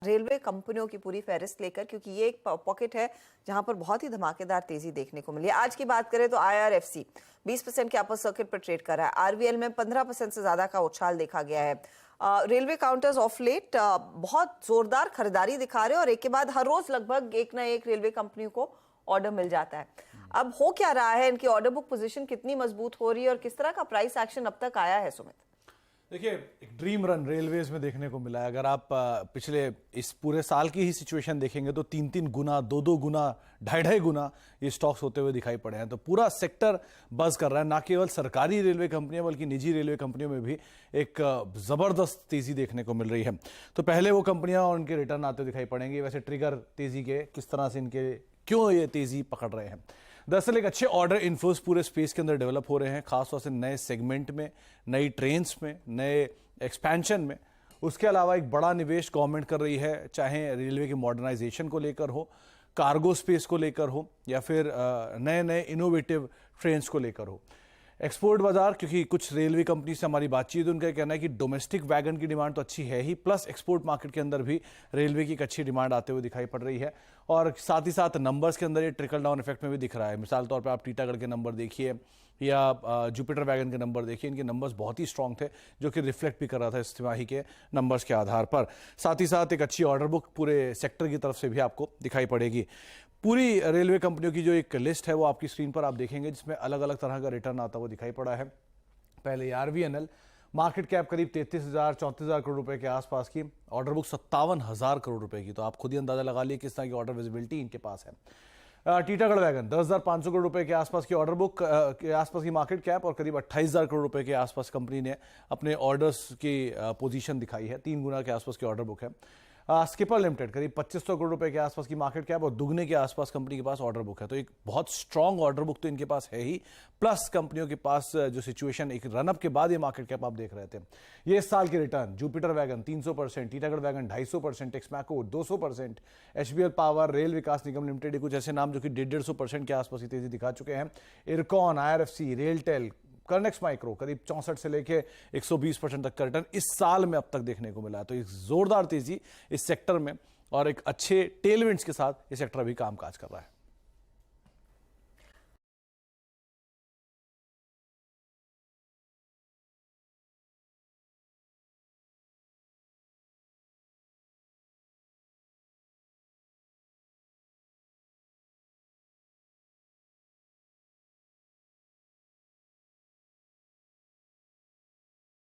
Railway कंपनियों की पूरी फहरिस्त लेकर, क्योंकि ये एक पॉकेट है जहां पर बहुत ही धमाकेदार तेजी देखने को मिली है। आज की बात करें तो IRFC 20% के अपर सर्किट पर ट्रेड कर रहा है। RVL में 15% से ज्यादा का उछाल देखा गया है। रेलवे काउंटर्स ऑफ लेट बहुत जोरदार खरीदारी दिखा रहे हैं और एक के बाद हर रोज लगभग एक ना एक रेलवे कंपनियों को ऑर्डर मिल जाता है। अब हो क्या रहा है, इनकी ऑर्डर बुक पोजीशन कितनी मजबूत हो रही है और किस तरह का प्राइस एक्शन अब तक आया है? सुमित, देखिए, एक ड्रीम रन रेलवेज में देखने को मिला है। अगर आप पिछले इस पूरे साल की ही सिचुएशन देखेंगे तो 3-3 गुना, 2-2 गुना, 2.5-2.5 गुना ये स्टॉक्स होते हुए दिखाई पड़े हैं। तो पूरा सेक्टर बज कर रहा है। ना केवल सरकारी रेलवे कंपनियां बल्कि निजी रेलवे कंपनियों में भी एक जबरदस्त तेजी देखने को मिल रही है। तो पहले वो कंपनियां और उनके रिटर्न आते दिखाई पड़ेंगे। वैसे ट्रिगर तेजी के किस तरह से, इनके क्यों ये तेजी पकड़ रहे हैं। दरअसल एक अच्छे ऑर्डर इन्फ्लोस पूरे स्पेस के अंदर डेवलप हो रहे हैं, खासतौर से नए सेगमेंट में, नई ट्रेन्स में, नए एक्सपेंशन में। उसके अलावा एक बड़ा निवेश गवर्नमेंट कर रही है, चाहे रेलवे की मॉडर्नाइजेशन को लेकर हो, कार्गो स्पेस को लेकर हो, या फिर नए नए इनोवेटिव ट्रेन्स को लेकर हो। एक्सपोर्ट बाजार, क्योंकि कुछ रेलवे कंपनी से हमारी बातचीत, उनका कहना है कि डोमेस्टिक वैगन की डिमांड तो अच्छी है ही, प्लस एक्सपोर्ट मार्केट के अंदर भी रेलवे की एक अच्छी डिमांड आते हुए दिखाई पड़ रही है। और साथ ही साथ नंबर्स के अंदर ये ट्रिकल डाउन इफेक्ट में भी दिख रहा है। मिसाल तौर पे आप टीटागढ़ के नंबर देखिए या जुपिटर वैगन के नंबर देखिए, इनके नंबर्स बहुत ही स्ट्रांग थे, जो कि रिफ्लेक्ट भी कर रहा था इस तिमाही के नंबर्स के आधार पर। साथ ही साथ एक अच्छी ऑर्डर बुक पूरे सेक्टर की तरफ से भी आपको दिखाई पड़ेगी। पूरी रेलवे कंपनियों की जो एक लिस्ट है वो आपकी स्क्रीन पर आप देखेंगे, जिसमें अलग अलग तरह का रिटर्न आता हुआ दिखाई पड़ा है। पहले RVNL, मार्केट कैप करीब 33,000-34,000 करोड़ रुपए के आसपास की, ऑर्डर बुक 57,000 करोड़ रुपए की। तो आप खुद ही अंदाजा लगा लिए किस तरह की ऑर्डर विजिबिलिटी इनके पास है। टीटागढ़ वैगन 10,500 करोड़ रुपए के आसपास की ऑर्डर बुक के आसपास की मार्केट कैप और करीब 28,000 करोड़ रुपए के आसपास कंपनी ने अपने ऑर्डर्स की पोजीशन दिखाई है। 3 गुना के आसपास की ऑर्डर बुक है। स्किपर लिमिटेड करीब 2500 करोड़ रुपए के आसपास की मार्केट कैप और दुगने के आसपास कंपनी के पास ऑर्डर बुक है। तो एक बहुत स्ट्रांग ऑर्डर बुक तो इनके पास है ही, प्लस कंपनियों के पास जो सिचुएशन एक रनअप के बाद ये मार्केट कैप आप देख रहे थे। ये इस साल के return, Jupiter wagon 300%, Titagarh wagon 250%, Texmaco 200%, HBL power, Rail Vikas Nigam limited, कुछ ऐसे नाम जो कि 150% के आसपास की तेजी दिखा चुके हैं। इरकॉन, IRFC, रेलटेल, कर्नेक्स माइक्रो करीब 64 से लेके 120% तक का रिटर्न इस साल में अब तक देखने को मिला है। तो एक जोरदार तेजी इस सेक्टर में और एक अच्छे टेलविंड्स के साथ ये सेक्टर अभी कामकाज कर रहा है।